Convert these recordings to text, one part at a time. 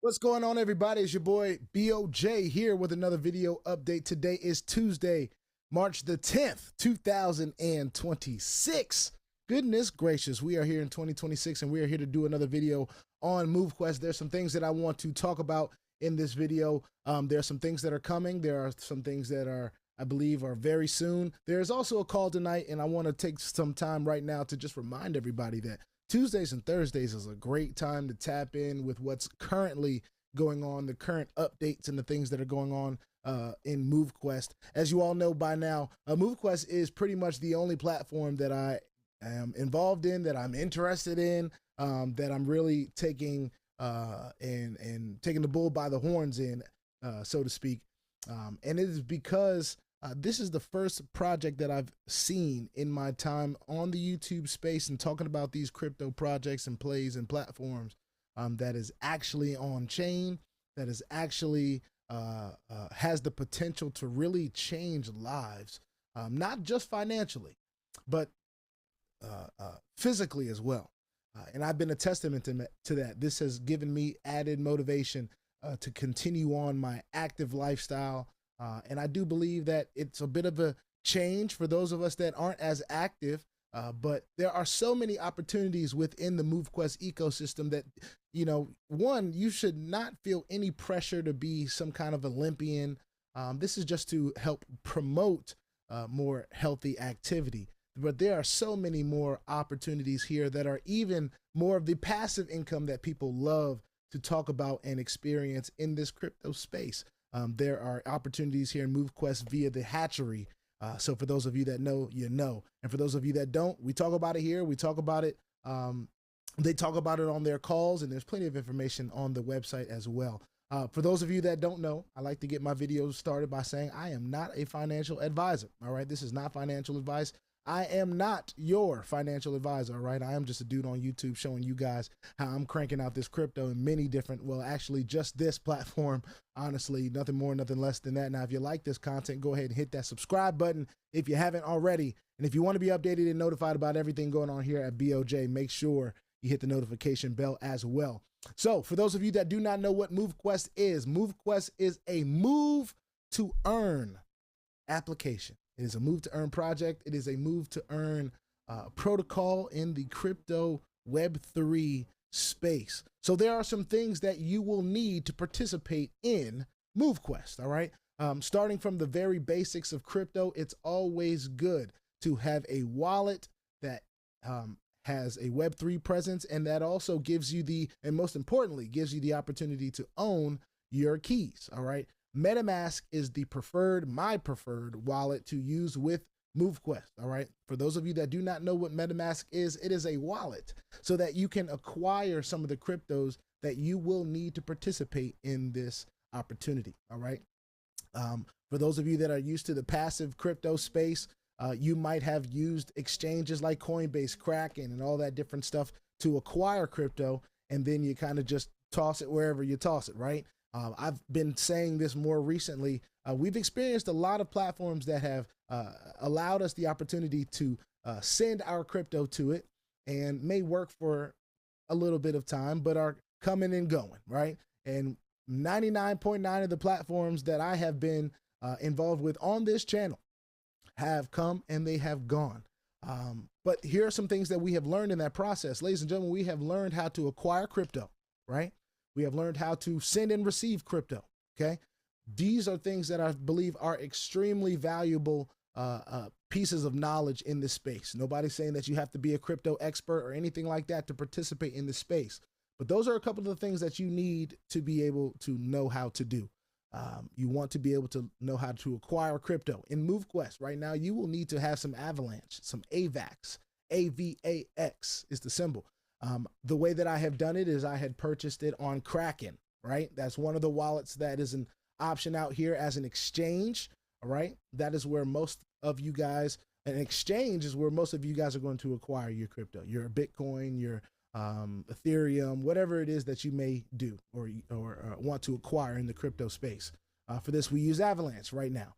What's going on, everybody? It's your boy BOJ here with another video update. Today is Tuesday, March the 10th, 2026. Goodness gracious, we are here in 2026 and we are here to do another video on MoveQuest. There's some things that I want to talk about in this video. There are some things that are coming. There are some things that are, I believe, are very soon. There's also a call tonight, and I want to take some time right now to just remind everybody that Tuesdays and Thursdays is a great time to tap in with what's currently going on, the current updates and the things that are going on in MoveQuest. As you all know by now, MoveQuest is pretty much the only platform that I am involved in, that I'm interested in, that I'm really taking and taking the bull by the horns in, so to speak. And it is because this is the first project that I've seen in my time on the YouTube space and talking about these crypto projects and plays and platforms that is actually on chain, that is actually has the potential to really change lives, not just financially, but physically as well. And I've been a testament to that. This has given me added motivation to continue on my active lifestyle. And I do believe that it's a bit of a change for those of us that aren't as active, but there are so many opportunities within the MoveQuest ecosystem that, you know, one, you should not feel any pressure to be some kind of Olympian. This is just to help promote more healthy activity. But there are so many more opportunities here that are even more of the passive income that people love to talk about and experience in this crypto space. There are opportunities here in MoveQuest via the hatchery. So for those of you that know, you know. And for those of you that don't, we talk about it here. We talk about it. They talk about it on their calls, and there's plenty of information on the website as well. For those of you that don't know, I like to get my videos started by saying I am not a financial advisor. All right, this is not financial advice. I am not your financial advisor, all right? I am just a dude on YouTube showing you guys how I'm cranking out this crypto in many different, well, actually just this platform, honestly, nothing more, nothing less than that. Now, if you like this content, go ahead and hit that subscribe button if you haven't already. And if you want to be updated and notified about everything going on here at BOJ, make sure you hit the notification bell as well. So for those of you that do not know what MoveQuest is a move to earn application. It is a move to earn project. It is a move to earn protocol in the crypto Web3 space. So there are some things that you will need to participate in MoveQuest, all right? Starting from the very basics of crypto, it's always good to have a wallet that has a Web3 presence, and that also gives you the, and most importantly, gives you the opportunity to own your keys, all right? MetaMask is the my preferred wallet to use with MoveQuest, all right? For those of you that do not know what MetaMask is, it is a wallet so that you can acquire some of the cryptos that you will need to participate in this opportunity, all right? For those of you that are used to the passive crypto space, you might have used exchanges like Coinbase, Kraken, and all that different stuff to acquire crypto, and then you kind of just toss it wherever you toss it, right? I've been saying this more recently. We've experienced a lot of platforms that have allowed us the opportunity to send our crypto to it, and may work for a little bit of time, but are coming and going, right? And 99.9 of the platforms that I have been involved with on this channel have come and they have gone. But here are some things that we have learned in that process. Ladies and gentlemen, we have learned how to acquire crypto, right? We have learned how to send and receive crypto, okay? These are things that I believe are extremely valuable pieces of knowledge in this space. Nobody's saying that you have to be a crypto expert or anything like that to participate in this space. But those are a couple of the things that you need to be able to know how to do. You want to be able to know how to acquire crypto. In MoveQuest right now, you will need to have some Avalanche, some AVAX. AVAX is the symbol. The way that I have done it is I had purchased it on Kraken, right? That's one of the wallets that is an option out here as an exchange, all right? That is where most of you guys, an exchange is where most of you guys are going to acquire your crypto, your Bitcoin, your Ethereum, whatever it is that you may do or want to acquire in the crypto space. For this, we use Avalanche right now.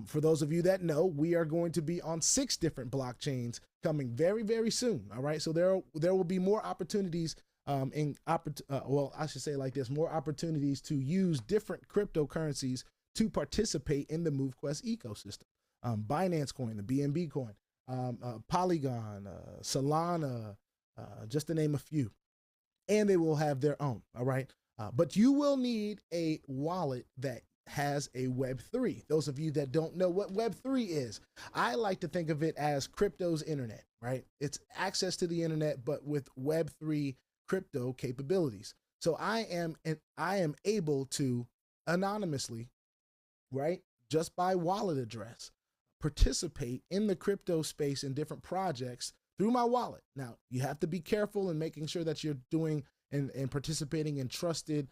For those of you that know, we are going to be on 6 different blockchains coming very, very soon. All right. So there will be more opportunities well, I should say it like this, more opportunities to use different cryptocurrencies to participate in the MoveQuest ecosystem. Binance Coin, the BNB coin, Polygon, Solana, just to name a few. And they will have their own, all right? But you will need a wallet that has a Web3. Those of you that don't know what Web3 is, I like to think of it as crypto's internet, right? It's access to the internet, but with Web3 crypto capabilities. So I am able to anonymously, right, just by wallet address, participate in the crypto space in different projects through my wallet. Now, you have to be careful in making sure that you're doing and participating in trusted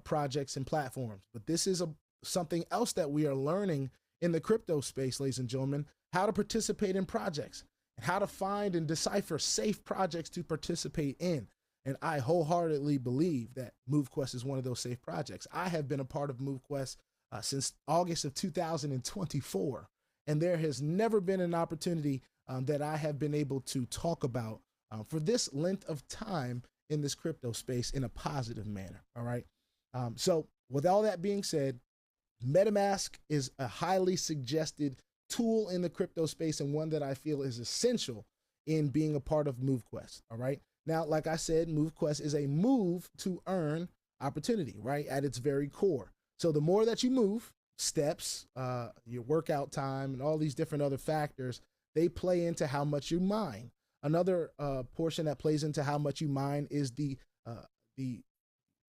projects and platforms. But this is something else that we are learning in the crypto space, ladies and gentlemen, how to participate in projects, and how to find and decipher safe projects to participate in. And I wholeheartedly believe that MoveQuest is one of those safe projects. I have been a part of MoveQuest since August of 2024. And there has never been an opportunity that I have been able to talk about for this length of time in this crypto space in a positive manner, all right? So with all that being said, MetaMask is a highly suggested tool in the crypto space and one that I feel is essential in being a part of MoveQuest, all right? Now, like I said, MoveQuest is a move to earn opportunity, right, at its very core. So the more that you move, steps, your workout time, and all these different other factors, they play into how much you mine. Another portion that plays into how much you mine is the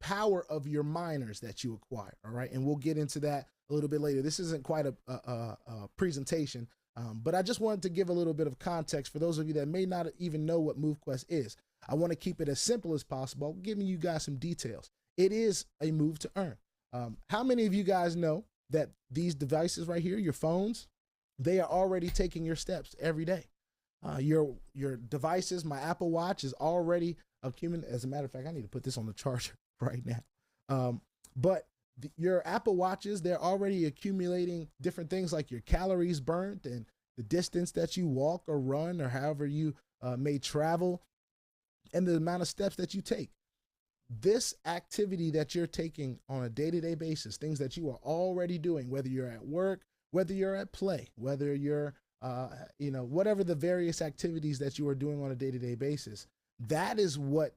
power of your miners that you acquire, all right? And we'll get into that a little bit later. This isn't quite a presentation, but I just wanted to give a little bit of context for those of you that may not even know what MoveQuest is. I want to keep it as simple as possible, giving you guys some details. It is a move to earn. How many of you guys know that these devices right here, your phones, they are already taking your steps every day? Your devices, my Apple Watch is already accumulating. As a matter of fact, I need to put this on the charger right now. But your Apple Watches, they're already accumulating different things like your calories burnt and the distance that you walk or run or however you may travel and the amount of steps that you take. This activity that you're taking on a day-to-day basis, things that you are already doing, whether you're at work, whether you're at play, whether you're, whatever the various activities that you are doing on a day-to-day basis, that is what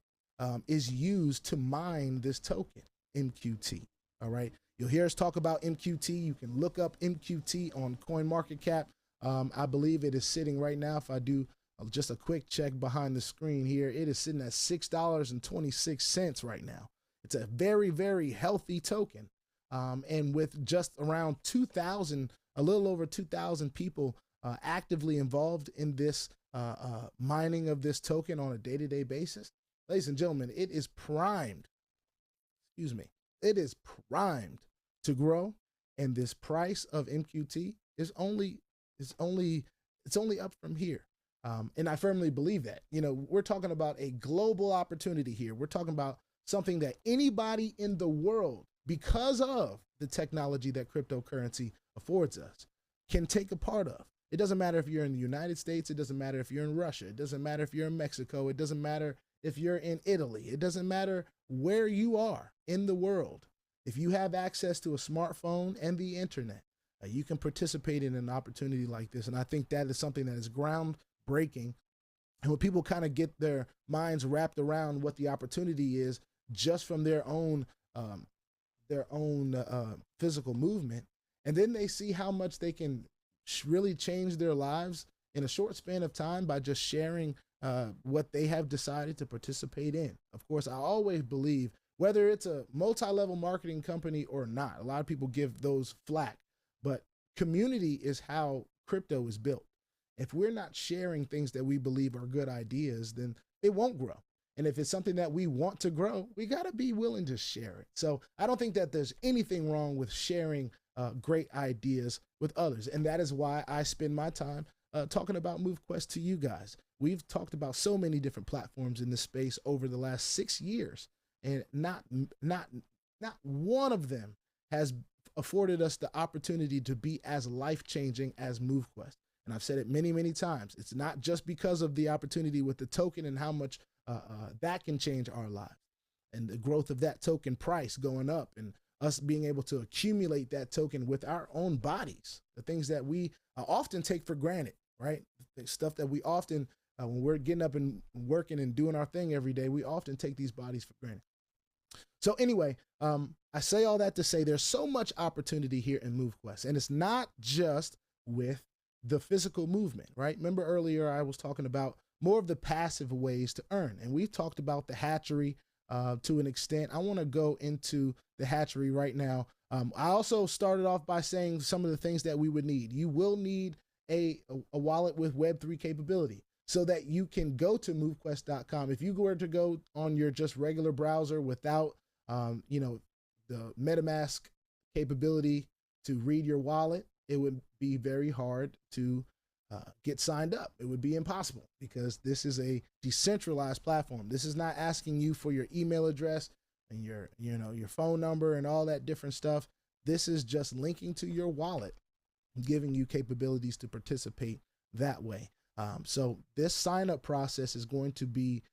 is used to mine this token, MQT, all right? You'll hear us talk about MQT. You can look up MQT on CoinMarketCap. I believe it is sitting right now, if I do just a quick check behind the screen here, it is sitting at $6.26 right now. It's a very, very healthy token. And with just around 2,000, a little over 2,000 people actively involved in this mining of this token on a day-to-day basis, ladies and gentlemen, it is primed, it is primed to grow. And this price of MQT is only up from here. And I firmly believe that. We're talking about a global opportunity here. We're talking about something that anybody in the world, because of the technology that cryptocurrency affords us, can take a part of. It doesn't matter if you're in the United States. It doesn't matter if you're in Russia. It doesn't matter if you're in Mexico. It doesn't matter if you're in Italy. It doesn't matter where you are in the world. If you have access to a smartphone and the internet, you can participate in an opportunity like this. And I think that is something that is groundbreaking. And when people kind of get their minds wrapped around what the opportunity is just from their own physical movement, and then they see how much they can really change their lives in a short span of time by just sharing what they have decided to participate in. Of course, I always believe, whether it's a multi-level marketing company or not, a lot of people give those flack, but community is how crypto is built. If we're not sharing things that we believe are good ideas, then it won't grow. And if it's something that we want to grow, we got to be willing to share it. So I don't think that there's anything wrong with sharing great ideas with others. And that is why I spend my time talking about MoveQuest to you guys. We've talked about so many different platforms in this space over the last 6 years, and not one of them has afforded us the opportunity to be as life-changing as MoveQuest. And I've said it many, many times. It's not just because of the opportunity with the token and how much that can change our lives. And the growth of that token price going up, and us being able to accumulate that token with our own bodies, the things that we often take for granted, right? The stuff that we often, when we're getting up and working and doing our thing every day, we often take these bodies for granted. So anyway, I say all that to say there's so much opportunity here in MoveQuest, and it's not just with the physical movement, right? Remember earlier I was talking about more of the passive ways to earn, and we talked about the hatchery to an extent. I want to go into the hatchery right now. I also started off by saying some of the things that we would need. You will need a wallet with Web3 capability, so that you can go to MoveQuest.com. If you were to go on your just regular browser without, the MetaMask capability to read your wallet, it would be very hard to get signed up. It would be impossible, because this is a decentralized platform. This is not asking you for your email address and your phone number and all that different stuff. This is just linking to your wallet, giving you capabilities to participate that way. So this sign up process is going to be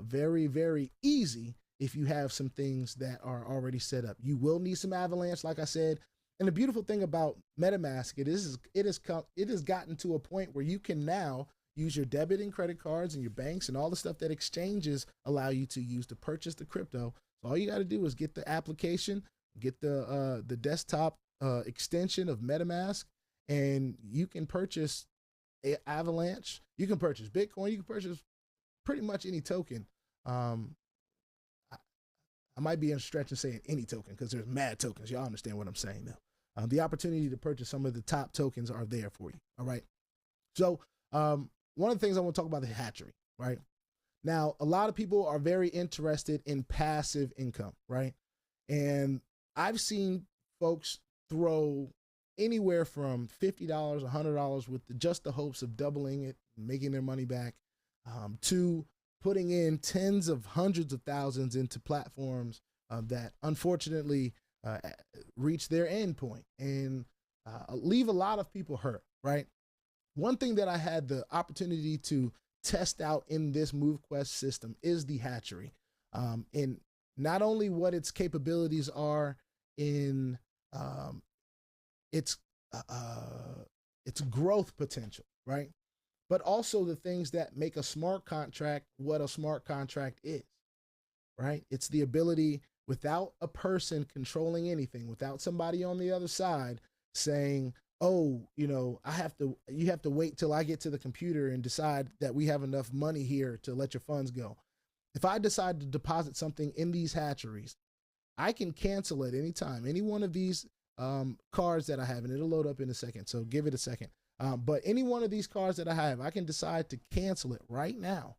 very, very easy if you have some things that are already set up. You will need some Avalanche, like I said. And the beautiful thing about MetaMask, it has gotten to a point where you can now use your debit and credit cards and your banks and all the stuff that exchanges allow you to use to purchase the crypto. So all you got to do is get the application, get the desktop extension of MetaMask, and you can purchase Avalanche. You can purchase Bitcoin. You can purchase pretty much any token. I might be in a stretch in saying any token, because there's mad tokens. Y'all understand what I'm saying now. The opportunity to purchase some of the top tokens are there for you. All right. So one of the things I want to talk about is the hatchery, right? Now, a lot of people are very interested in passive income, right? And I've seen folks throw anywhere from $50, $100 with just the hopes of doubling it, making their money back, to putting in tens of hundreds of thousands into platforms that unfortunately reach their end point and leave a lot of people hurt, right? One thing that I had the opportunity to test out in this MoveQuest system is the hatchery, and not only what its capabilities are in its growth potential, right? But also the things that make a smart contract what a smart contract is, right? It's the ability, without a person controlling anything, without somebody on the other side saying, oh, you have to wait till I get to the computer and decide that we have enough money here to let your funds go. If I decide to deposit something in these hatcheries, I can cancel at any time. Any one of these cards that I have, and it'll load up in a second, so give it a second. But any one of these cards that I have, I can decide to cancel it right now.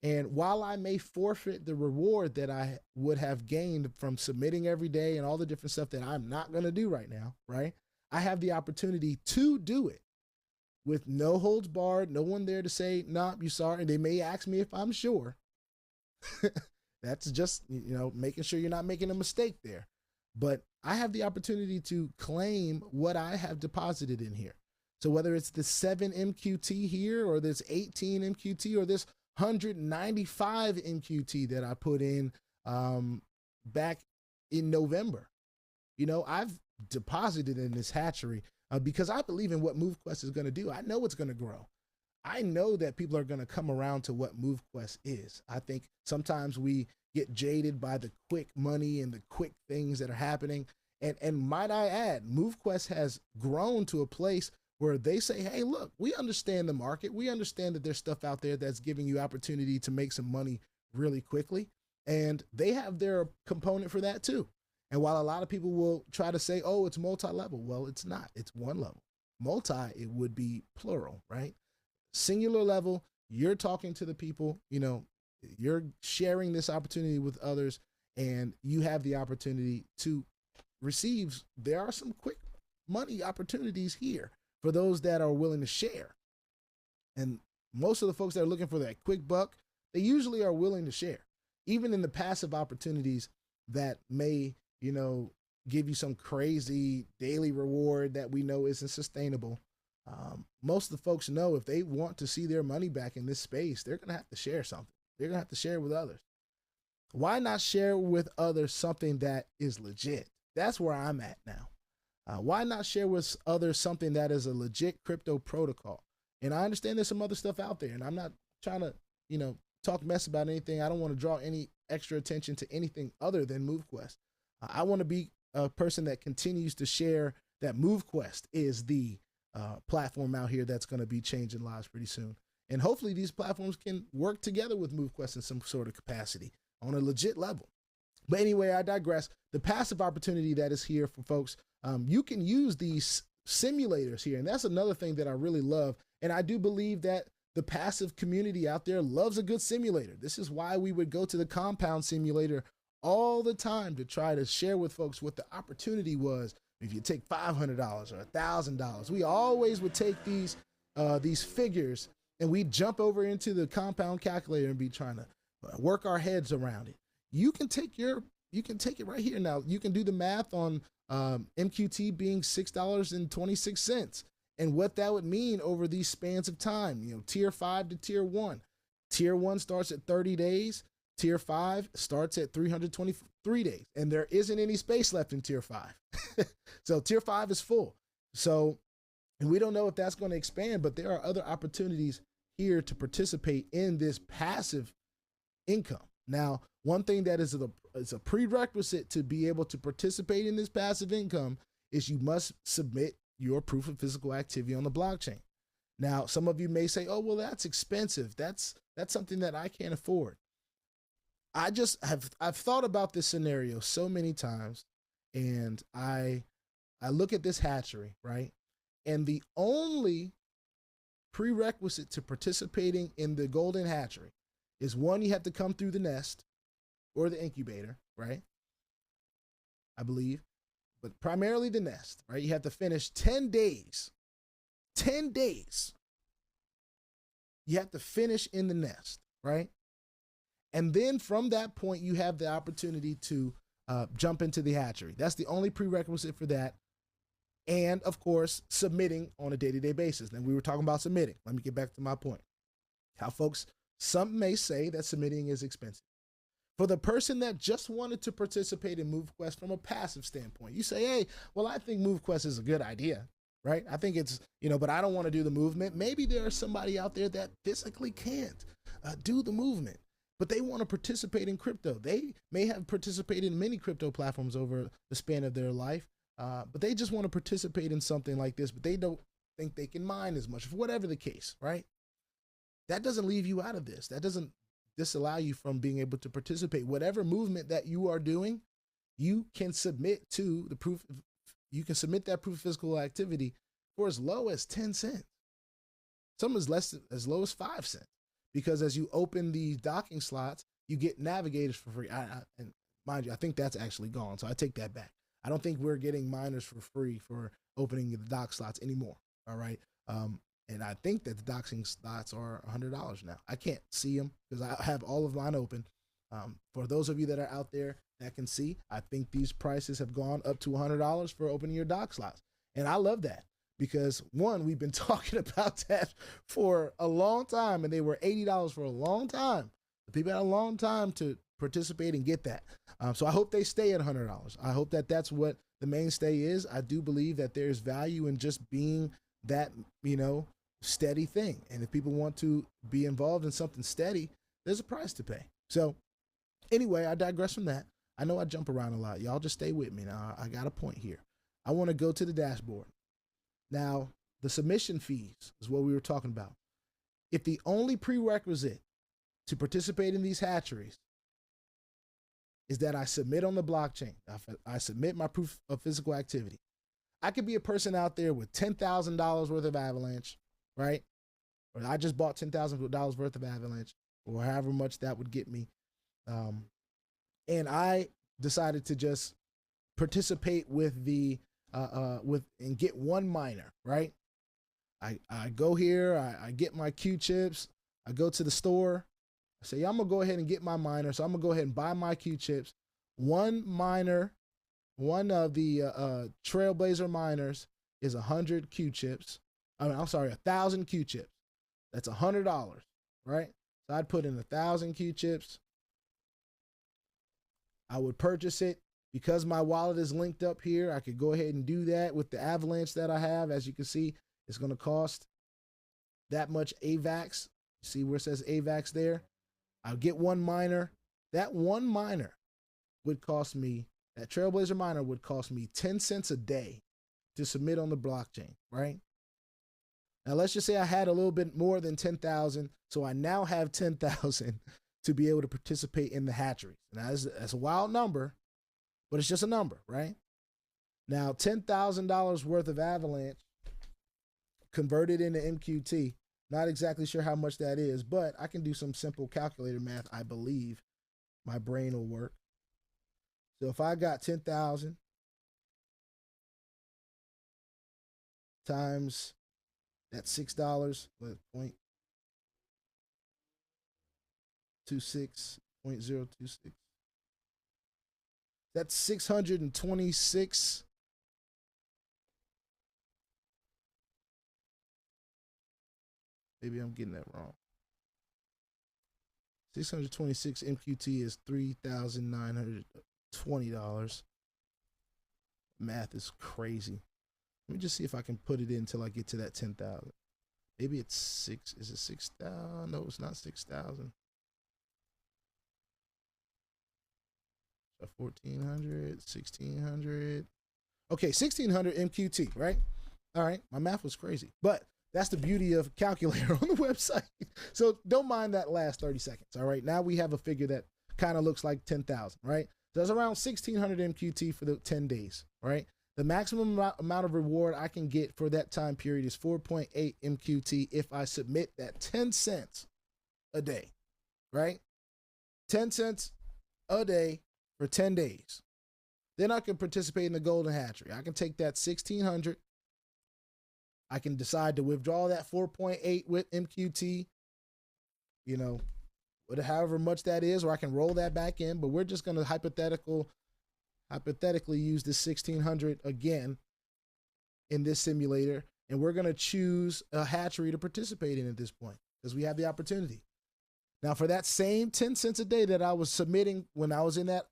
And while I may forfeit the reward that I would have gained from submitting every day and all the different stuff that I'm not going to do right now, right? I have the opportunity to do it with no holds barred, no one there to say, nah, you sorry. They may ask me if I'm sure. That's just, making sure you're not making a mistake there. But I have the opportunity to claim what I have deposited in here. So whether it's the 7 MQT here, or this 18 MQT, or this 195 MQT that I put in back in November, I've deposited in this hatchery because I believe in what MoveQuest is going to do. I know it's going to grow. I know that people are going to come around to what MoveQuest is. I think sometimes we get jaded by the quick money and the quick things that are happening. And might I add, MoveQuest has grown to a place where they say, hey, look, we understand the market. We understand that there's stuff out there that's giving you opportunity to make some money really quickly. And they have their component for that too. And while a lot of people will try to say, oh, it's multi-level, well, it's not. It's one level. Multi, it would be plural, right? Singular level, you're talking to the people, you're sharing this opportunity with others, and you have the opportunity to receive. There are some quick money opportunities here for those that are willing to share. And most of the folks that are looking for that quick buck, they usually are willing to share. Even in the passive opportunities that may, give you some crazy daily reward that we know isn't sustainable. Most of the folks know if they want to see their money back in this space, they're going to have to share something. they're gonna have to share it with others. Why not share with others something that is legit? That's where I'm at now. Why not share with others something that is a legit crypto protocol? And I understand there's some other stuff out there, and I'm not trying to, talk mess about anything. I don't want to draw any extra attention to anything other than MoveQuest. I want to be a person that continues to share that MoveQuest is the platform out here that's going to be changing lives pretty soon. And hopefully these platforms can work together with MoveQuest in some sort of capacity on a legit level. But anyway, I digress. The passive opportunity that is here for folks, you can use these simulators here. And that's another thing that I really love. And I do believe that the passive community out there loves a good simulator. This is why we would go to the compound simulator all the time to try to share with folks what the opportunity was. If you take $500 or $1,000, we always would take these figures and we jump over into the compound calculator and be trying to work our heads around it. You can take it right here. Now you can do the math on MQT being $6.26 and what that would mean over these spans of time, tier 5 to tier 1. Tier 1 starts at 30 days. Tier 5 starts at 323 days, and there isn't any space left in tier 5. So tier 5 is full. So, and we don't know if that's going to expand, but there are other opportunities here to participate in this passive income. Now, one thing that is a prerequisite to be able to participate in this passive income is you must submit your proof of physical activity on the blockchain. Now, some of you may say, oh, well, that's expensive. That's something that I can't afford. I've thought about this scenario so many times, and I look at this hatchery, right? And the only prerequisite to participating in the golden hatchery is, one, you have to come through the nest or the incubator, right? I believe, but primarily the nest, right? You have to finish 10 days. 10 days. You have to finish in the nest, right? And then from that point, you have the opportunity to jump into the hatchery. That's the only prerequisite for that. And of course, submitting on a day-to-day basis. And we were talking about submitting. Let me get back to my point. How folks, some may say that submitting is expensive. For the person that just wanted to participate in MoveQuest from a passive standpoint, you say, hey, well, I think MoveQuest is a good idea, right? I think it's, but I don't want to do the movement. Maybe there's somebody out there that physically can't do the movement, but they want to participate in crypto. They may have participated in many crypto platforms over the span of their life, but they just want to participate in something like this, but they don't think they can mine as much, whatever the case, right? That doesn't leave you out of this. That doesn't disallow you from being able to participate. Whatever movement that you are doing, you can submit to the proof. You can submit that proof of physical activity for as low as 10 cents. Some as low as 5 cents. Because as you open these docking slots, you get navigators for free. And mind you, I think that's actually gone. So I take that back. I don't think we're getting miners for free for opening the dock slots anymore. All right. And I think that the docking slots are $100 now. I can't see them because I have all of mine open. For those of you that are out there that can see, I think these prices have gone up to $100 for opening your dock slots. And I love that because, one, we've been talking about that for a long time, and they were $80 for a long time. The people had a long time to participate and get that. So I hope they stay at $100. I hope that that's what the mainstay is. I do believe that there's value in just being that, steady thing. And if people want to be involved in something steady, there's a price to pay. So anyway, I digress from that. I know I jump around a lot. Y'all just stay with me. Now, I got a point here. I want to go to the dashboard. Now, the submission fees is what we were talking about. If the only prerequisite to participate in these hatcheries is that I submit on the blockchain, I submit my proof of physical activity, I could be a person out there with $10,000 worth of Avalanche, right? Or I just bought $10,000 worth of Avalanche, or however much that would get me. And I decided to just participate with the and get one miner, right? I go here, I get my Q chips, I go to the store, I say, yeah, I'm gonna go ahead and get my miner. So I'm gonna go ahead and buy my Q chips. One miner, one of the Trailblazer miners is 100 Q chips. I'm sorry, 1,000 Q chips. That's $100, right? So I'd put in 1,000 Q-chips. I would purchase it. Because my wallet is linked up here, I could go ahead and do that with the Avalanche that I have. As you can see, it's going to cost that much AVAX. See where it says AVAX there? I'll get one miner. That one miner would cost me, that Trailblazer miner would cost me 10 cents a day to submit on the blockchain, right? Now, let's just say I had a little bit more than 10,000. So I now have 10,000 to be able to participate in the hatcheries. Now, that's a wild number. But it's just a number, right? Now, $10,000 worth of Avalanche converted into MQT. Not exactly sure how much that is, but I can do some simple calculator math. I believe my brain will work. So if I got 10,000 times that $6, 0.026. That's 626. Maybe I'm getting that wrong. 626 MQT is $3,920. Math is crazy. Let me just see if I can put it in until I get to that 10,000. Maybe it's 6. Is it 6,000? No, it's not 6,000. 1,400, 1,600. Okay, 1,600 MQT, right? All right, my math was crazy, but that's the beauty of calculator on the website. So don't mind that last 30 seconds, all right? Now we have a figure that kind of looks like 10,000, right? So that's around 1,600 MQT for the 10 days, right? The maximum amount of reward I can get for that time period is 4.8 MQT if I submit that 10 cents a day, right? 10 cents a day for 10 days. Then I can participate in the golden hatchery. I can take that 1,600. I can decide to withdraw that 4.8 with MQT, you know, however much that is, or I can roll that back in, but we're just going to hypothetically use this 1,600 again in this simulator, and we're going to choose a hatchery to participate in at this point because we have the opportunity. Now, for that same 10 cents a day that I was submitting when I was in that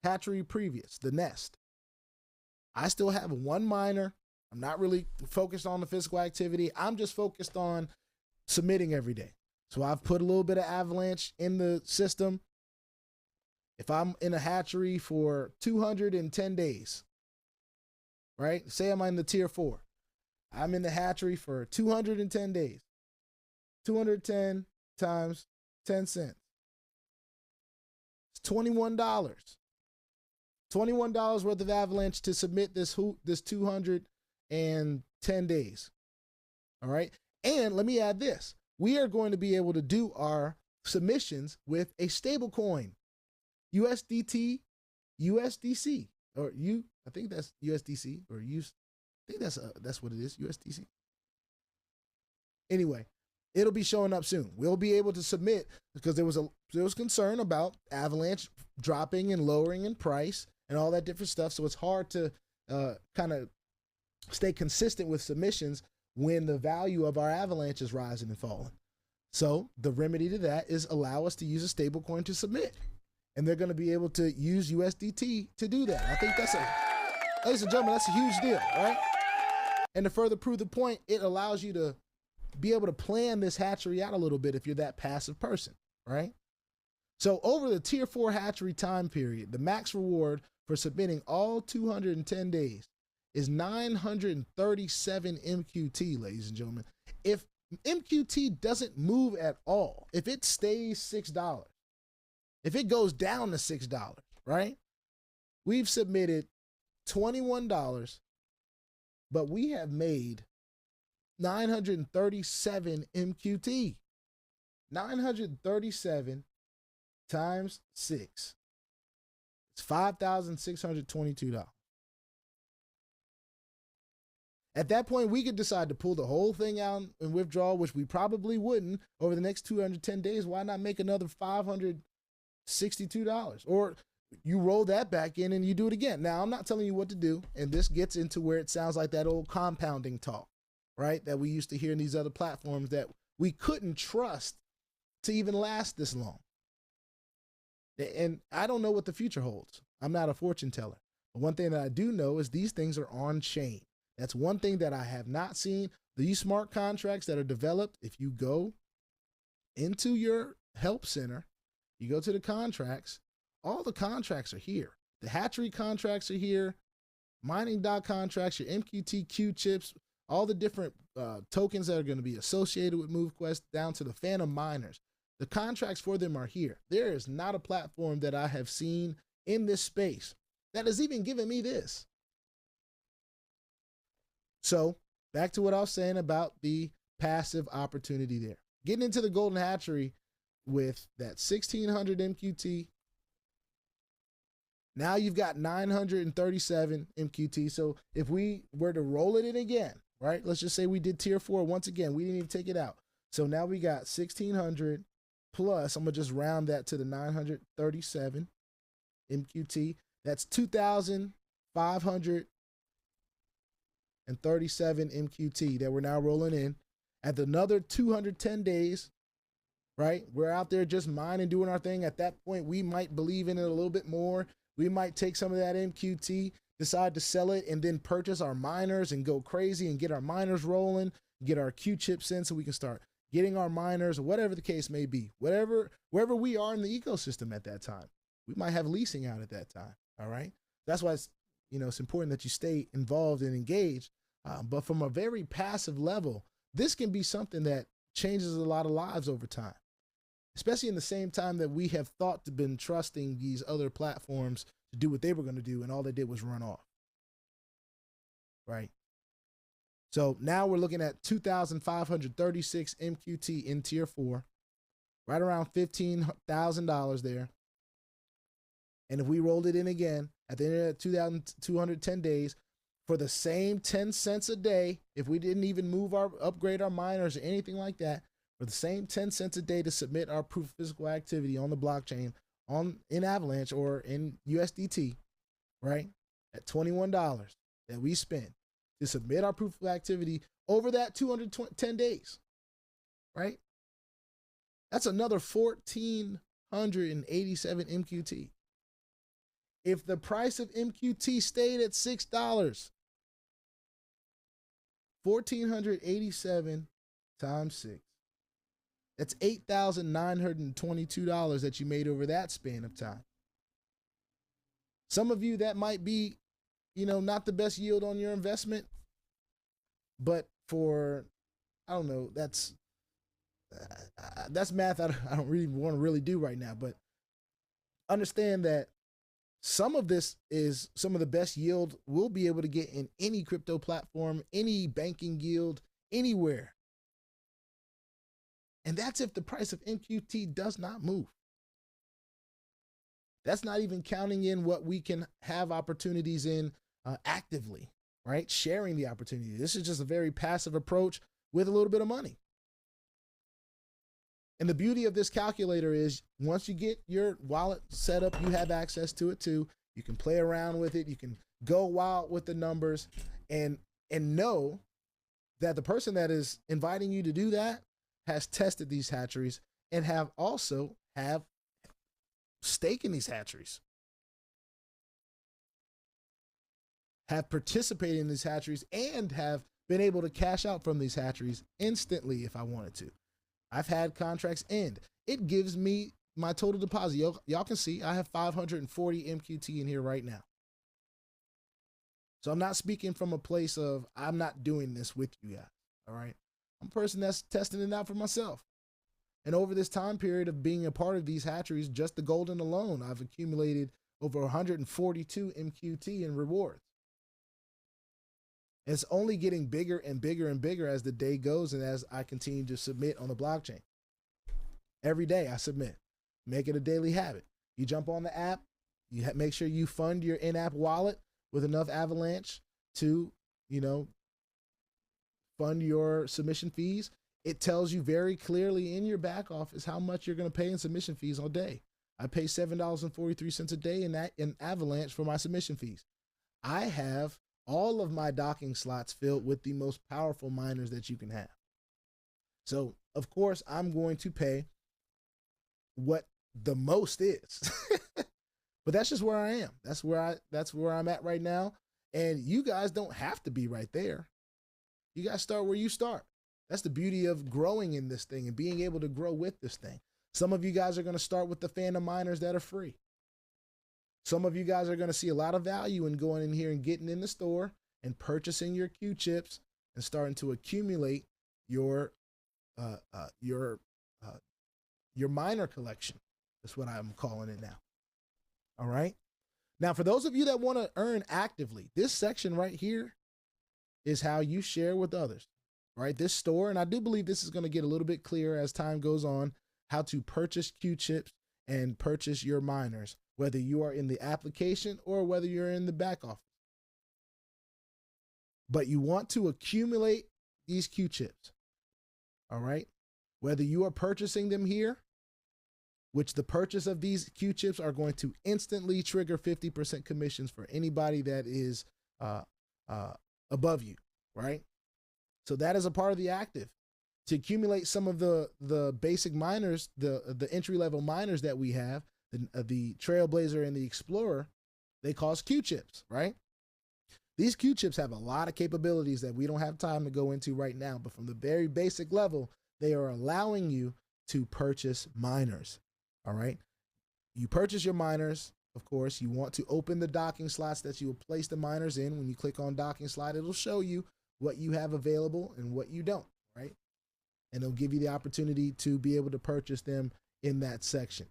hatchery previous, the nest, I still have one miner. I'm not really focused on the physical activity. I'm just focused on submitting every day. So I've put a little bit of Avalanche in the system. If I'm in a hatchery for 210 days, right? Say I'm in the tier 4. I'm in the hatchery for 210 days. 210 times 10 cents. It's $21. $21 worth of Avalanche to submit this 210 days. All right. And let me add this. We are going to be able to do our submissions with a stable coin, USDT, USDC, or I think that's USDC, or I think that's what it is, USDC. Anyway, it'll be showing up soon. We'll be able to submit because there was concern about Avalanche dropping and lowering in price and all that different stuff. So it's hard to kind of stay consistent with submissions when the value of our Avalanche is rising and falling. So the remedy to that is allow us to use a stable coin to submit. And they're going to be able to use USDT to do that. I think ladies and gentlemen, that's a huge deal, right? And to further prove the point, it allows you to be able to plan this hatchery out a little bit if you're that passive person, right? So over the tier 4 hatchery time period, the max reward for submitting all 210 days is 937 MQT, ladies and gentlemen. If MQT doesn't move at all, if it stays $6, if it goes down to $6, right? We've submitted $21, but we have made 937 MQT. 937 times 6. It's $5,622. At that point, we could decide to pull the whole thing out and withdraw, which we probably wouldn't over the next 210 days. Why not make another $562? Or you roll that back in and you do it again. Now, I'm not telling you what to do, and this gets into where it sounds like that old compounding talk, right? That we used to hear in these other platforms that we couldn't trust to even last this long. And I don't know what the future holds. I'm not a fortune teller. But one thing that I do know is these things are on chain. That's one thing that I have not seen. These smart contracts that are developed, if you go into your help center, you go to the contracts, all the contracts are here. The hatchery contracts are here, mining doc contracts, your MQT Q chips, all the different tokens that are going to be associated with MoveQuest down to the phantom miners. The contracts for them are here. There is not a platform that I have seen in this space that has even given me this. So back to what I was saying about the passive opportunity there. Getting into the golden hatchery with that 1600 MQT. Now you've got 937 MQT. So if we were to roll it in again, right? Let's just say we did tier 4 once again. We didn't even take it out. So now we got 1600 plus, I'm going to just round that to the 937 MQT. That's 2,537 MQT that we're now rolling in. At another 210 days, right? We're out there just mining, doing our thing. At that point, we might believe in it a little bit more. We might take some of that MQT, decide to sell it, and then purchase our miners and go crazy and get our miners rolling, get our Q chips in so we can start getting our miners, or whatever the case may be. Wherever we are in the ecosystem at that time. We might have leasing out at that time, all right? That's why it's, it's important that you stay involved and engaged. But from a very passive level, this can be something that changes a lot of lives over time, especially in the same time that we have thought to been trusting these other platforms to do what they were going to do, and all they did was run off, right? So now we're looking at 2,536 MQT in tier 4, right around $15,000 there. And if we rolled it in again at the end of 2,210 days for the same 10 cents a day, if we didn't even upgrade our miners or anything like that, for the same 10 cents a day to submit our proof of physical activity on the blockchain in Avalanche or in USDT, right? At $21 that we spend to submit our proof of activity over that 210 days, right? That's another 1,487 MQT. If the price of MQT stayed at $6, 1,487 times 6. That's $8,922 that you made over that span of time. Some of you, that might be, not the best yield on your investment, but for, I don't know, that's math I don't really want to really do right now, but understand that some of this is some of the best yield we'll be able to get in any crypto platform, any banking yield, anywhere. And that's if the price of MQT does not move. That's not even counting in what we can have opportunities in actively, right? Sharing the opportunity. This is just a very passive approach with a little bit of money. And the beauty of this calculator is once you get your wallet set up, you have access to it too. You can play around with it. You can go wild with the numbers and know that the person that is inviting you to do that has tested these hatcheries and have stake in these hatcheries, have participated in these hatcheries, and have been able to cash out from these hatcheries instantly if I wanted to. I've had contracts end. It gives me my total deposit. Y'all can see I have 540 MQT in here right now. So I'm not speaking from a place of I'm not doing this with you guys, all right? I'm a person that's testing it out for myself. And over this time period of being a part of these hatcheries, just the golden alone, I've accumulated over 142 MQT in rewards. And it's only getting bigger and bigger and bigger as the day goes and as I continue to submit on the blockchain. Every day I submit. Make it a daily habit. You jump on the app, you make sure you fund your in-app wallet with enough Avalanche to, fund your submission fees. It tells you very clearly in your back office how much you're going to pay in submission fees all day. I pay $7.43 a day in Avalanche for my submission fees. I have all of my docking slots filled with the most powerful miners that you can have. So, of course, I'm going to pay what the most is. But that's just where I am. That's where I'm at right now. And you guys don't have to be right there. You guys start where you start. That's the beauty of growing in this thing and being able to grow with this thing. Some of you guys are going to start with the Phantom miners that are free. Some of you guys are going to see a lot of value in going in here and getting in the store and purchasing your Q chips and starting to accumulate your miner collection. That's what I'm calling it now. All right. Now, for those of you that want to earn actively, this section right here is how you share with others, right? This store, and I do believe this is going to get a little bit clearer as time goes on, how to purchase Q chips and purchase your miners, whether you are in the application or whether you're in the back office. But you want to accumulate these Q chips, all right? Whether you are purchasing them here, which the purchase of these Q chips are going to instantly trigger 50% commissions for anybody that is above you, right? So that is a part of the active. To accumulate some of the basic miners, the entry-level miners that we have, the Trailblazer and the Explorer, they cost Q chips, right? These Q chips have a lot of capabilities that we don't have time to go into right now, but from the very basic level, they are allowing you to purchase miners, all right? You purchase your miners, of course. You want to open the docking slots that you will place the miners in. When you click on docking slot, it'll show you what you have available and what you don't, right? And it'll give you the opportunity to be able to purchase them in that section.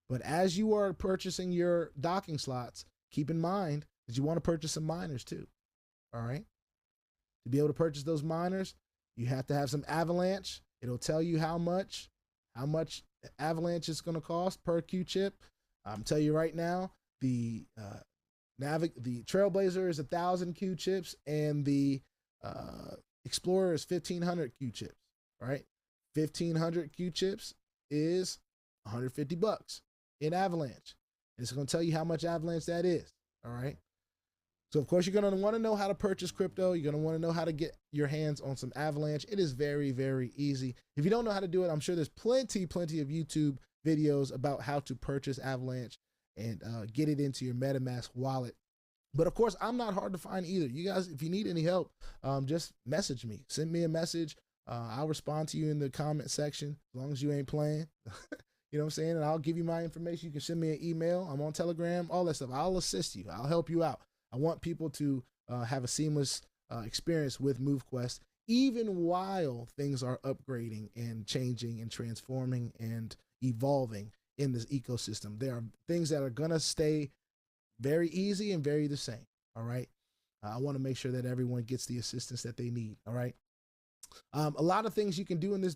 But as you are purchasing your docking slots, keep in mind that you want to purchase some miners too, all right? To be able to purchase those miners, you have to have some Avalanche. It'll tell you how much Avalanche is going to cost per Q chip. I'm telling you right now, the Trailblazer is 1,000 Q chips and the Explorer is 1,500 Q chips, right? 1,500 Q chips is $150 in Avalanche. And it's going to tell you how much Avalanche that is, all right? So, of course, you're going to want to know how to purchase crypto. You're going to want to know how to get your hands on some Avalanche. It is very, very easy. If you don't know how to do it, I'm sure there's plenty of YouTube videos about how to purchase Avalanche and get it into your MetaMask wallet. But, of course, I'm not hard to find either. You guys, if you need any help, just message me. Send me a message. I'll respond to you in the comment section as long as you ain't playing. You know what I'm saying? And I'll give you my information. You can send me an email. I'm on Telegram, all that stuff. I'll assist you. I'll help you out. I want people to have a seamless experience with MoveQuest, even while things are upgrading and changing and transforming and evolving in this ecosystem. There are things that are going to stay very easy and very the same, all right? I want to make sure that everyone gets the assistance that they need, all right? A lot of things you can do in the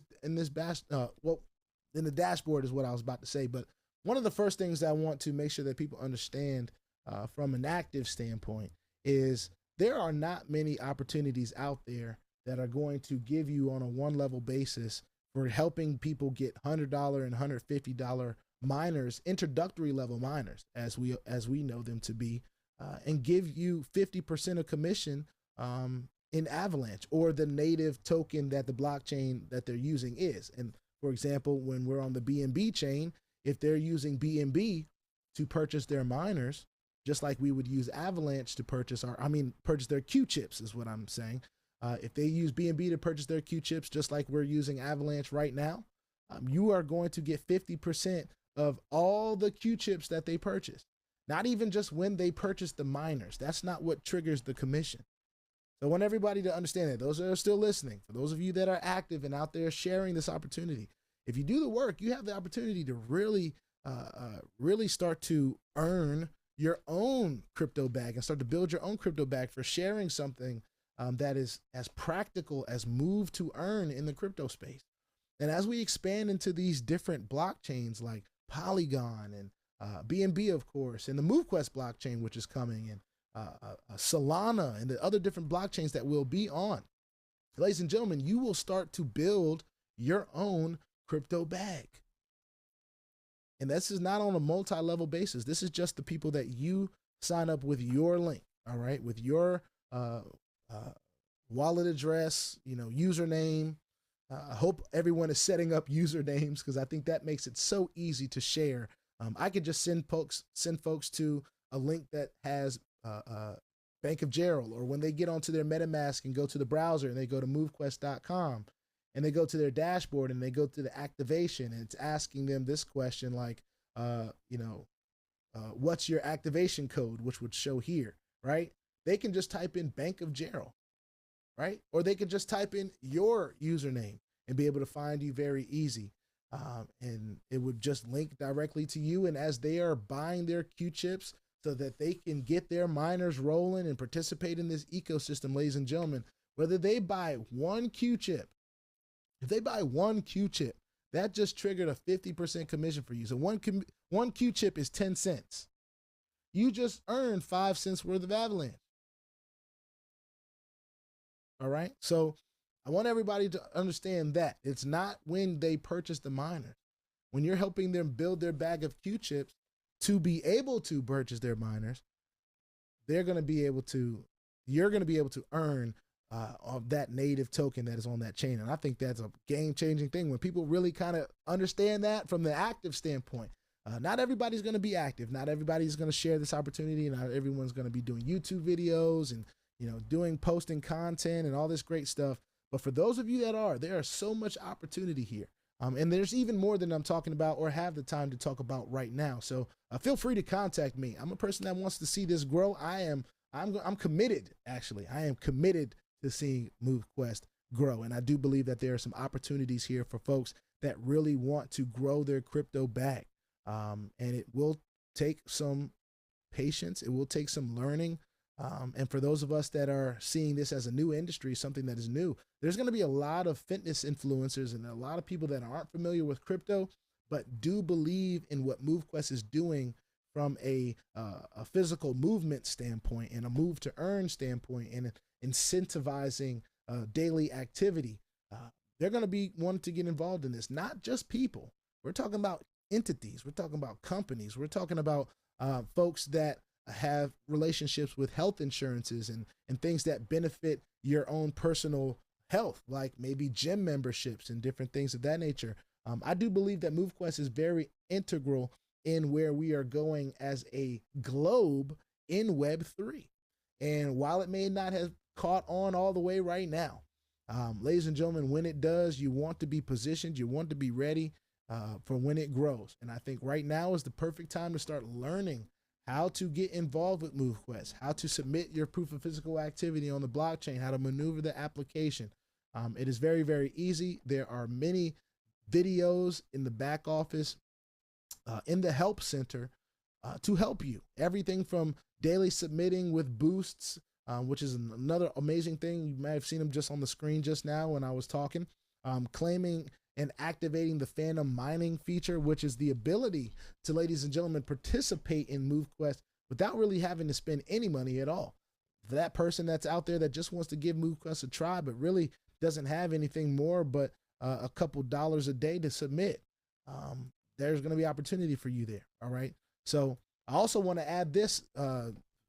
dashboard is what I was about to say, but one of the first things I want to make sure that people understand from an active standpoint is there are not many opportunities out there that are going to give you on a one-level basis for helping people get $100 and $150 miners, introductory level miners, as we know them to be, and give you 50% of commission in Avalanche or the native token that the blockchain that they're using is. And for example, when we're on the BNB chain, if they're using BNB to purchase their miners, just like we would use Avalanche to purchase purchase their Q chips is what I'm saying. If they use BNB to purchase their Q chips, just like we're using Avalanche right now, you are going to get 50% of all the Q chips that they purchase. Not even just when they purchase the miners. That's not what triggers the commission. So I want everybody to understand that. Those that are still listening, for those of you that are active and out there sharing this opportunity, if you do the work, you have the opportunity to really start to earn your own crypto bag and start to build your own crypto bag for sharing something that is as practical as move to earn in the crypto space. And as we expand into these different blockchains like Polygon and BNB, of course, and the MoveQuest blockchain, which is coming, and Solana and the other different blockchains that will be on, ladies and gentlemen, you will start to build your own crypto bag. And this is not on a multi-level basis. This is just the people that you sign up with your link, all right, with your wallet address, username, I hope everyone is setting up usernames because I think that makes it so easy to share. I could just send folks to a link that has Bank of Gerald, or when they get onto their MetaMask and go to the browser and they go to MoveQuest.com and they go to their dashboard and they go to the activation and it's asking them this question like, what's your activation code, which would show here, right? They can just type in Bank of Gerald, right? Or they could just type in your username and be able to find you very easy. And it would just link directly to you. And as they are buying their Q-chips so that they can get their miners rolling and participate in this ecosystem, ladies and gentlemen, whether they buy one Q-chip, if they buy one Q-chip, that just triggered a 50% commission for you. So one Q-chip is 10 cents. You just earned 5 cents worth of Avalanche. All right. So I want everybody to understand that it's not when they purchase the miners. When you're helping them build their bag of Q-chips to be able to purchase their miners, you're going to be able to earn of that native token that is on that chain. And I think that's a game-changing thing when people really kind of understand that from the active standpoint. Not everybody's going to be active. Not everybody's going to share this opportunity. Not everyone's going to be doing YouTube videos and posting content and all this great stuff. But for those of you that are, there is so much opportunity here. And there's even more than I'm talking about or have the time to talk about right now. So feel free to contact me. I'm a person that wants to see this grow. I'm committed, actually. I am committed to seeing MoveQuest grow. And I do believe that there are some opportunities here for folks that really want to grow their crypto bag. And it will take some patience. It will take some learning. And for those of us that are seeing this as a new industry, something that is new, there's going to be a lot of fitness influencers and a lot of people that aren't familiar with crypto, but do believe in what MoveQuest is doing from a physical movement standpoint and a move to earn standpoint and incentivizing daily activity. They're going to be wanting to get involved in this, not just people. We're talking about entities. We're talking about companies. We're talking about folks that have relationships with health insurances and things that benefit your own personal health, like maybe gym memberships and different things of that nature. I do believe that MoveQuest is very integral in where we are going as a globe in Web3. And while it may not have caught on all the way right now, ladies and gentlemen, when it does, you want to be positioned, you want to be ready for when it grows. And I think right now is the perfect time to start learning how to get involved with MoveQuest, how to submit your proof of physical activity on the blockchain, how to maneuver the application. It is very, very easy. There are many videos in the back office, in the help center to help you. Everything from daily submitting with boosts, which is another amazing thing. You may have seen them just on the screen just now when I was talking, claiming and activating the phantom mining feature, which is the ability to, ladies and gentlemen, participate in MoveQuest without really having to spend any money at all. For that person that's out there that just wants to give MoveQuest a try, but really doesn't have anything more but a couple dollars a day to submit, there's going to be opportunity for you there. All right. So I also want to add this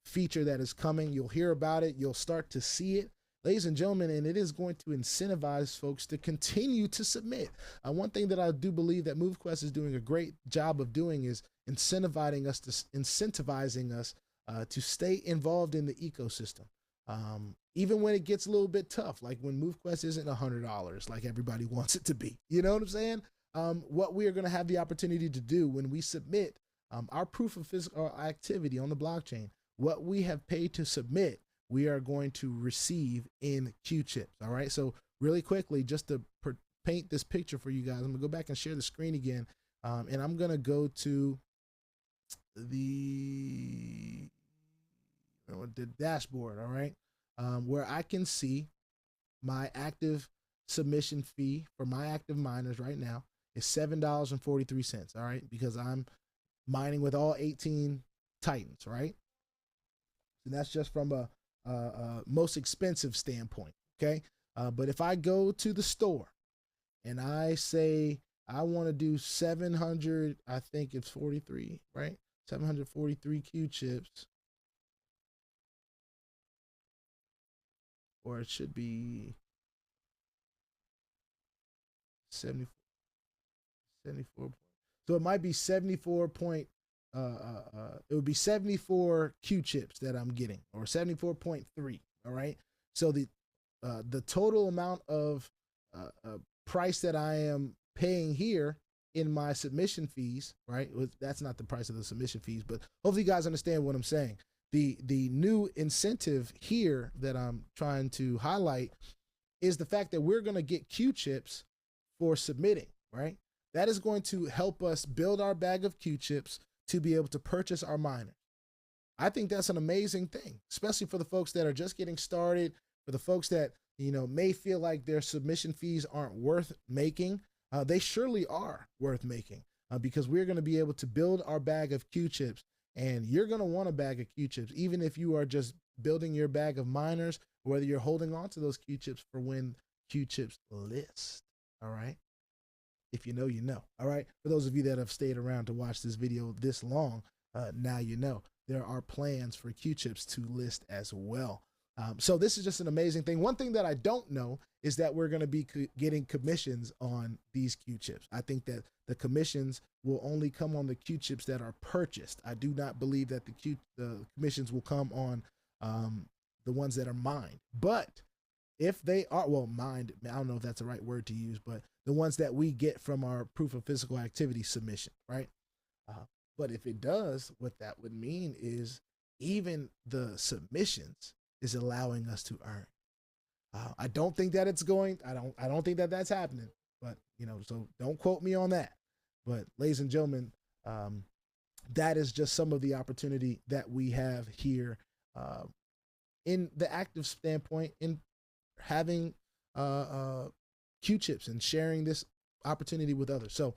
feature that is coming. You'll hear about it. You'll start to see it, ladies and gentlemen, and it is going to incentivize folks to continue to submit. One thing that I do believe that MoveQuest is doing a great job of doing is incentivizing us to stay involved in the ecosystem. Even when it gets a little bit tough, like when MoveQuest isn't $100 like everybody wants it to be. You know what I'm saying? What we are going to have the opportunity to do when we submit our proof of physical activity on the blockchain, what we have paid to submit, we are going to receive in Q-chips. All right. So really quickly, just to paint this picture for you guys, I'm gonna go back and share the screen again. And I'm going to go to the dashboard. All right. Where I can see my active submission fee for my active miners right now is $7.43. All right. Because I'm mining with all 18 Titans. Right. And that's just from a most expensive standpoint. Okay. But if I go to the store and I say I want to do 700, I think it's 43, right? 743 Q-chips, or it should be 74, 74. So it might be 74 point, it would be 74 Q chips that I'm getting, or 74.3. All right. So the total amount of price that I am paying here in my submission fees, right? That's not the price of the submission fees, but hopefully you guys understand what I'm saying. The new incentive here that I'm trying to highlight is the fact that we're going to get Q chips for submitting, right? That is going to help us build our bag of Q chips to be able to purchase our miners. I think that's an amazing thing, especially for the folks that are just getting started, for the folks that, you know, may feel like their submission fees aren't worth making. They surely are worth making because we're going to be able to build our bag of Q chips, and you're going to want a bag of Q chips, even if you are just building your bag of miners, whether you're holding on to those Q chips for when Q chips list. All right. If you know, you know. All right. For those of you that have stayed around to watch this video this long, now you know there are plans for Q chips to list as well. So this is just an amazing thing. One thing that I don't know is that we're going to be getting commissions on these Q chips. I think that the commissions will only come on the Q chips that are purchased. I do not believe that the commissions will come on the ones that are mined. But if they are, well, mined, I don't know if that's the right word to use, but the ones that we get from our proof of physical activity submission, right? But if it does, what that would mean is even the submissions is allowing us to earn. I don't think that it's going, I don't think that that's happening, but you know, so don't quote me on that. But ladies and gentlemen, that is just some of the opportunity that we have here in the active standpoint in having Q chips and sharing this opportunity with others. So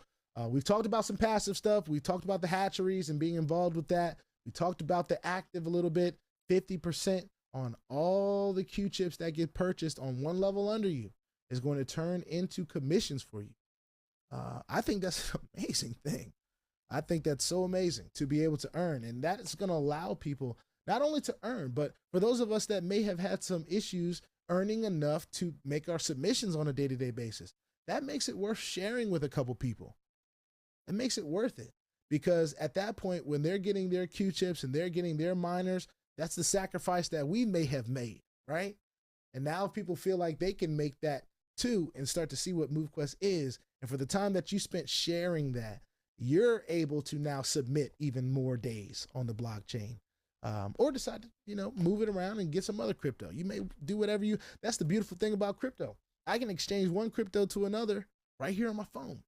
we've talked about some passive stuff. We've talked about the hatcheries and being involved with that. We talked about the active a little bit. 50% on all the Q chips that get purchased on one level under you is going to turn into commissions for you. I think that's an amazing thing. I think that's so amazing to be able to earn, and that is going to allow people not only to earn, but for those of us that may have had some issues earning enough to make our submissions on a day-to-day basis, that makes it worth sharing with a couple people. It makes it worth it, because at that point, when they're getting their Q chips and they're getting their miners, that's the sacrifice that we may have made, right? And now if people feel like they can make that too and start to see what MoveQuest is, and for the time that you spent sharing that, you're able to now submit even more days on the blockchain, or decide to, you know, move it around and get some other crypto. You may do whatever you, that's the beautiful thing about crypto. I can exchange one crypto to another right here on my phone.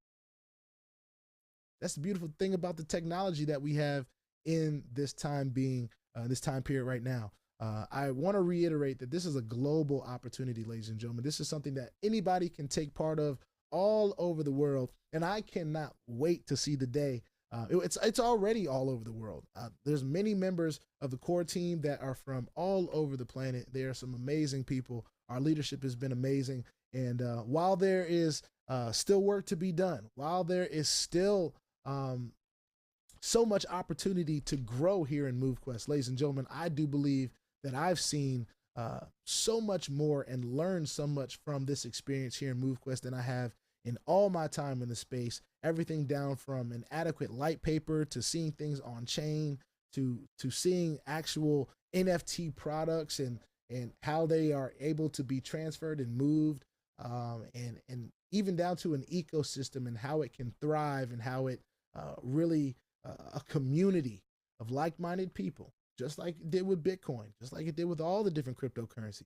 That's the beautiful thing about the technology that we have in this time being, this time period right now. I want to reiterate that this is a global opportunity, ladies and gentlemen. This is something that anybody can take part of all over the world. And I cannot wait to see the day. It's already all over the world. There's many members of the core team that are from all over the planet. There are some amazing people. Our leadership has been amazing. And while there is still work to be done, while there is still so much opportunity to grow here in MoveQuest, ladies and gentlemen, I do believe that I've seen so much more and learned so much from this experience here in MoveQuest than I have in all my time in the space. Everything down from an adequate light paper to seeing things on chain to seeing actual NFT products and how they are able to be transferred and moved, and even down to an ecosystem and how it can thrive and how it really a community of like-minded people, just like it did with Bitcoin, just like it did with all the different cryptocurrencies.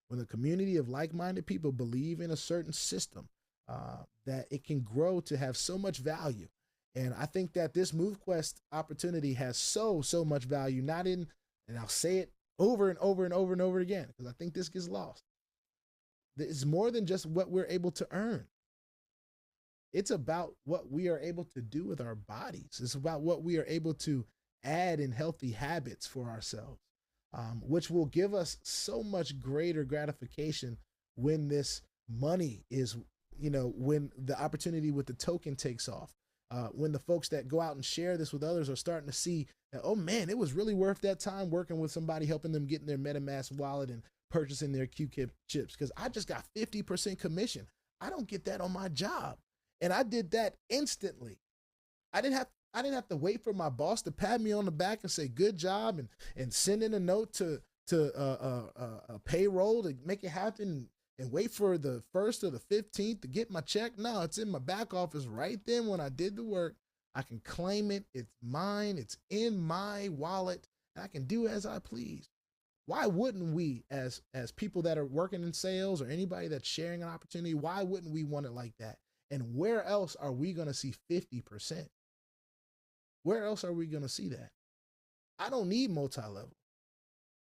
When the community of like-minded people believe in a certain system, that it can grow to have so much value. And I think that this MoveQuest opportunity has so much value, not in, and I'll say it over and over and over and over again, because I think this gets lost. It's more than just what we're able to earn. It's about what we are able to do with our bodies. It's about what we are able to add in healthy habits for ourselves, which will give us so much greater gratification when this money is, you know, when the opportunity with the token takes off, when the folks that go out and share this with others are starting to see that, oh man, it was really worth that time working with somebody, helping them get in their MetaMask wallet and purchasing their Q chips, because I just got 50% commission. I don't get that on my job. And I did that instantly. I didn't have to wait for my boss to pat me on the back and say good job and send in a note to a payroll to make it happen and wait for the 1st or the 15th to get my check. No, it's in my back office right then. When I did the work, I can claim it. It's mine. It's in my wallet. And I can do as I please. Why wouldn't we, as people that are working in sales or anybody that's sharing an opportunity, why wouldn't we want it like that? And where else are we going to see 50%? Where else are we going to see that? I don't need multi-level.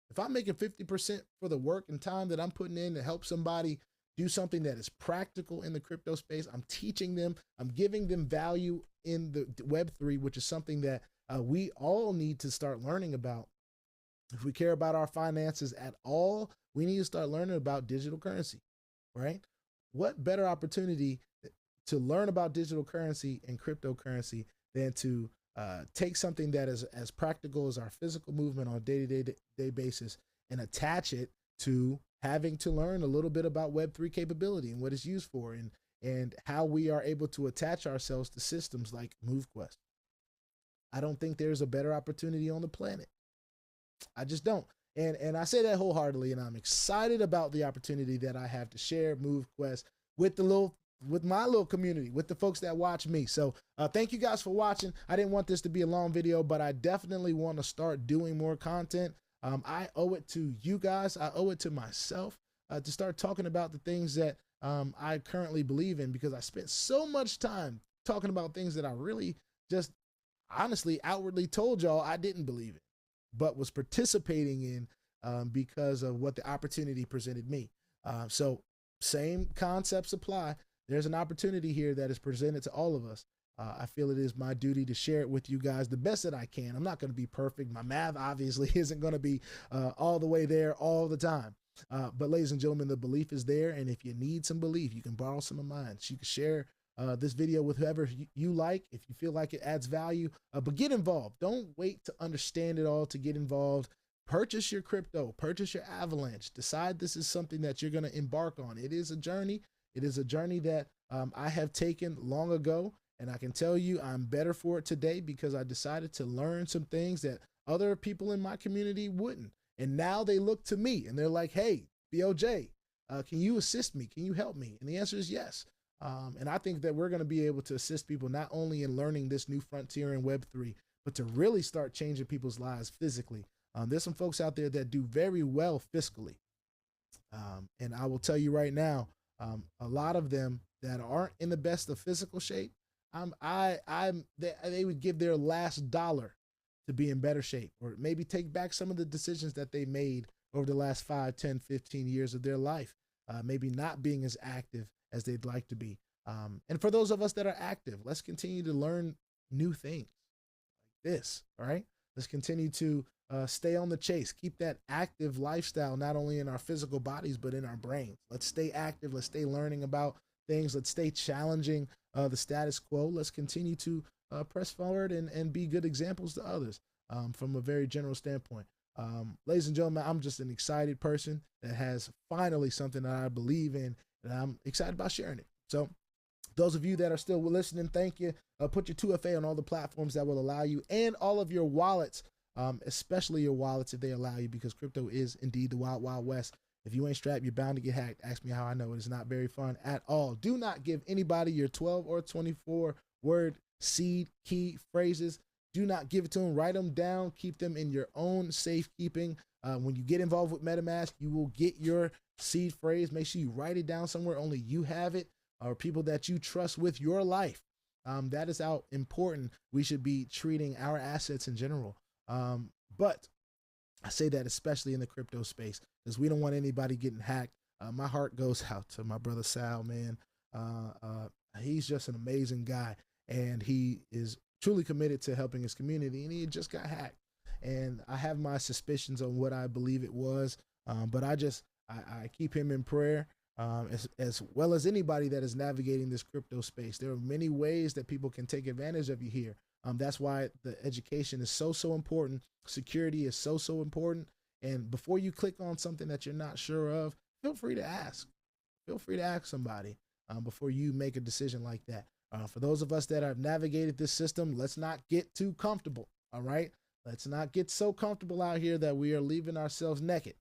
If I'm making 50% for the work and time that I'm putting in to help somebody do something that is practical in the crypto space, I'm teaching them, I'm giving them value in the Web3, which is something that we all need to start learning about. If we care about our finances at all, we need to start learning about digital currency, right? What better opportunity to learn about digital currency and cryptocurrency than to take something that is as practical as our physical movement on a day-to-day basis and attach it to having to learn a little bit about Web3 capability and what it's used for, and how we are able to attach ourselves to systems like MoveQuest. I don't think there's a better opportunity on the planet. I just don't. And I say that wholeheartedly, and I'm excited about the opportunity that I have to share MoveQuest with my little community, with the folks that watch me. So thank you guys for watching. I didn't want this to be a long video, but I definitely want to start doing more content. I owe it to you guys. I owe it to myself to start talking about the things that I currently believe in, because I spent so much time talking about things that I really just honestly outwardly told y'all I didn't believe in, but was participating in because of what the opportunity presented me. So same concepts apply. There's an opportunity here that is presented to all of us. I feel it is my duty to share it with you guys the best that I can. I'm not going to be perfect. My math obviously isn't going to be all the way there all the time. But ladies and gentlemen, the belief is there. And if you need some belief, you can borrow some of mine. You can share this video with whoever you like, if you feel like it adds value, but get involved. Don't wait to understand it all to get involved. Purchase your crypto, purchase your Avalanche, decide this is something that you're going to embark on. It is a journey. It is a journey that I have taken long ago, and I can tell you I'm better for it today because I decided to learn some things that other people in my community wouldn't. And now they look to me and they're like, hey, BOJ, can you assist me? Can you help me? And the answer is yes. And I think that we're going to be able to assist people not only in learning this new frontier in Web3, but to really start changing people's lives physically. There's some folks out there that do very well fiscally. And I will tell you right now, a lot of them that aren't in the best of physical shape, they would give their last dollar to be in better shape, or maybe take back some of the decisions that they made over the last 5, 10, 15 years of their life, maybe not being as active as they'd like to be. And for those of us that are active, let's continue to learn new things like this, all right? Let's continue to stay on the chase, keep that active lifestyle, not only in our physical bodies, but in our brains. Let's stay active. Let's stay learning about things. Let's stay challenging the status quo. Let's continue to press forward and be good examples to others from a very general standpoint. Ladies and gentlemen, I'm just an excited person that has finally something that I believe in, and I'm excited about sharing it. So those of you that are still listening, thank you. Put your 2FA on all the platforms that will allow you, and all of your wallets, especially your wallets if they allow you, because crypto is indeed the wild, wild west. If you ain't strapped, you're bound to get hacked. Ask me how I know. It is not very fun at all. Do not give anybody your 12 or 24 word seed key phrases. Do not give it to them. Write them down. Keep them in your own safekeeping. When you get involved with MetaMask, you will get your seed phrase. Make sure you write it down somewhere. Only you have it, or people that you trust with your life. That is how important we should be treating our assets in general. But I say that especially in the crypto space, because we don't want anybody getting hacked. My heart goes out to my brother Sal, man. He's just an amazing guy, and he is truly committed to helping his community, and he just got hacked. And I have my suspicions on what I believe it was, but I keep him in prayer, as well as anybody that is navigating this crypto space. There are many ways that people can take advantage of you here. That's why the education is so important. Security is so important. And before you click on something that you're not sure of, feel free to ask. Feel free to ask somebody before you make a decision like that. For those of us that have navigated this system, let's not get too comfortable. All right. Let's not get so comfortable out here that we are leaving ourselves naked.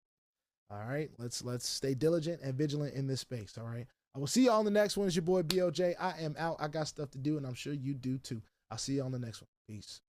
All right. Let's stay diligent and vigilant in this space. All right. I will see you all on the next one. It's your boy BOJ. I am out. I got stuff to do, and I'm sure you do too. I'll see you on the next one. Peace.